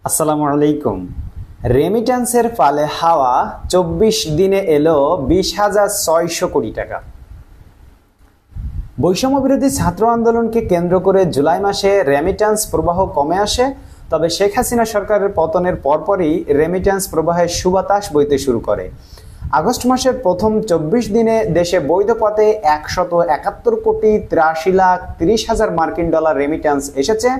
আসসালামু আলাইকুম। রেমিট্যান্সের ফালে হাওয়া ২৪ দিনে এলো ২০,৬০০ কোটি টাকা। বৈষম্য বিরোধী ছাত্র আন্দোলনকে কেন্দ্র করে জুলাই মাসে রেমিট্যান্স প্রবাহ কমে আসে, তবে শেখ হাসিনা সরকারের পতনের পরপরই রেমিট্যান্স প্রবাহের সুবাতাস বইতে শুরু করে। আগস্ট মাসের প্রথম ২৪ দিনে দেশে বৈধ পথে ১৭১ কোটি ৮৩,৩০,০০০ মার্কিন ডলার রেমিট্যান্স এসেছে।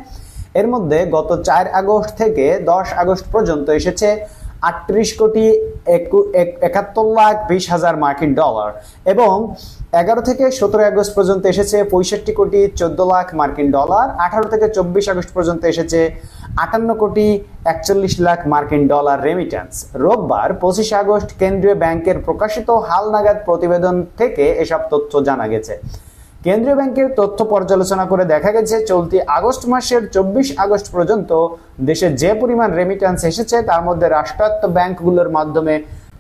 এর মধ্যে গত ৪ আগস্ট থেকে ১০ আগস্ট পর্যন্ত এসেছে ৩৮ কোটি ৭১,২০,০০০ মার্কিন ডলার এবং ১১ থেকে ১৭ আগস্ট পর্যন্ত এসেছে ৬৫ কোটি ১৪ লাখ মার্কিন ডলার। ১৮ থেকে ২৪ আগস্ট পর্যন্ত এসেছে ৫৮ কোটি ৪১ লাখ মার্কিন ডলার রেমিট্যান্স। রোববার ২৫ আগস্ট কেন্দ্রীয় ব্যাংকের প্রকাশিত হালনাগাদ প্রতিবেদন থেকে এসব তথ্য জানা গেছে। কেন্দ্রীয় ব্যাংকের তথ্য পর্যালোচনা করে দেখা গেছে, চলতি আগস্ট মাসের ২৪ আগস্ট পর্যন্ত দেশে যে পরিমাণ রেমিট্যান্স এসেছে তার মধ্যে রাষ্ট্রায়ত্ত ব্যাংকগুলোর মাধ্যমে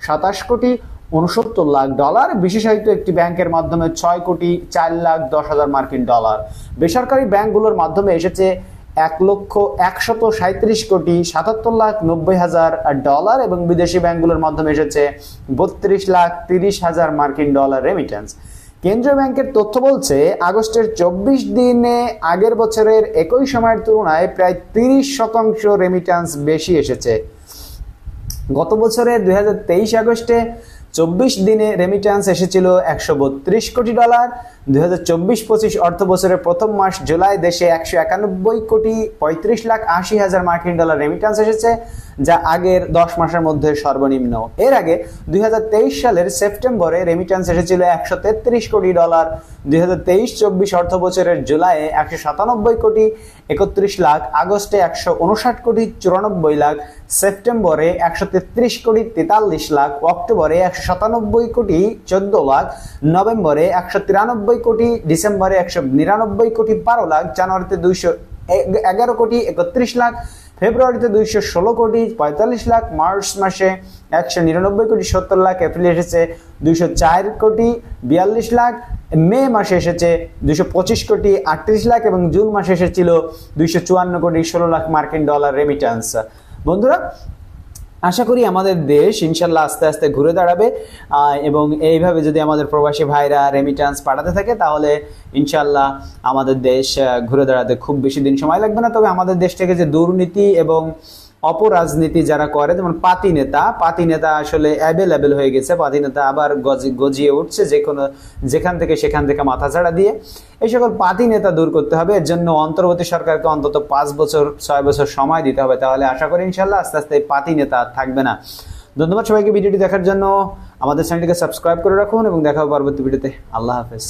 ২৭ কোটি ৬৯ লাখ ডলার, বিশেষায়িত একটি ব্যাংকের মাধ্যমে ৬ কোটি ৪,১০,০০০ মার্কিন ডলার, বেসরকারি ব্যাংকগুলোর মাধ্যমে এসেছে ১,১৩৭ কোটি ৭৭,৯০,০০০ ডলার এবং বিদেশি ব্যাংকগুলোর মাধ্যমে এসেছে ৩২,৩০,০০০ মার্কিন ডলার রেমিট্যান্স। কেন্দ্রীয় ব্যাংকের তথ্য বলছে, আগস্টের ২৪ দিনে আগের বছরের একই সময়ের তুলনায় প্রায় ৩০% রেমিট্যান্স বেশি এসেছে। গত বছরের ২০২৩ আগস্টে ২৪ দিনে রেমিট্যান্স এসেছিল ১৩২ কোটি ডলার। ২০২৪-২৫ অর্থ বছরের প্রথম মাস জুলাই দেশে ১৯১ কোটি ৩৫,৮০,০০০ মার্কিন ডলার রেমিট্যান্স এসেছে, যা আগের ১০ মাসের মধ্যে সর্বনিম্ন। এর আগে ২০২৩ সালের সেপ্টেম্বরে রেমিট্যান্স এসেছিল ১৩৩ কোটি ডলার। ২০২৩-২৪ অর্থ বছরের জুলাইয়ে ১৯৭ কোটি ৩১ লাখ, আগস্টে ১৫৯ কোটি ৯৪ লাখ, সেপ্টেম্বরে ১৩৩ কোটি ৪৩ লাখ, অক্টোবরে ১৯৭ কোটি ১৪ লাখ, নভেম্বরে ১৯৩ কোটি, ডিসেম্বরে ১৯৯ কোটি ১২ লাখ, জানুয়ারিতে ২১১ কোটি ৩১ লাখ, ফেব্রুয়ারিতে ২১৬ কোটি ৪৫ লাখ, মার্চ মাসে ১৯৯ কোটি ৭০ লাখ, এপ্রিলে এসেছে ২০৪ কোটি ৪২ লাখ, মে মাসে এসেছে ২২৫ কোটি ৩৮ লাখ এবং জুন মাসে এসেছিল ২৫৪ কোটি ১৬ লাখ মার্কিন ডলার রেমিট্যান্স। বন্ধুরা, আশা করি আমাদের দেশ ইনশাল্লাহ আস্তে আস্তে ঘুরে দাঁড়াবে এবং এইভাবে যদি আমাদের প্রবাসী ভাইরা রেমিট্যান্স পাঠাতে থাকে তাহলে ইনশাল্লাহ আমাদের দেশ ঘুরে দাঁড়াতে খুব বেশি দিন সময় লাগবে না। তবে আমাদের দেশ থেকে যে দুর্নীতি এবং অপরাজনীতি যারা করে, যেমন পাতি নেতা আসলে অ্যাভেলেবেল হয়ে গেছে। পাতি নেতা আবার গজিয়ে উঠছে যেখান থেকে সেখান থেকে মাথা ছাড়া দিয়ে। এই সকল পাতি নেতা দূর করতে হবে। এর জন্য অন্তর্বর্তী সরকারকে অন্তত ৫ বছর ৬ বছর সময় দিতে হবে, তাহলে আশা করি ইনশাল্লাহ আস্তে আস্তে পাতি নেতা থাকবে না। ধন্যবাদ সবাইকে ভিডিওটি দেখার জন্য। আমাদের চ্যানেলটিকে সাবস্ক্রাইব করে রাখুন এবং দেখা হবে পরবর্তী ভিডিওতে। আল্লাহ হাফেজ।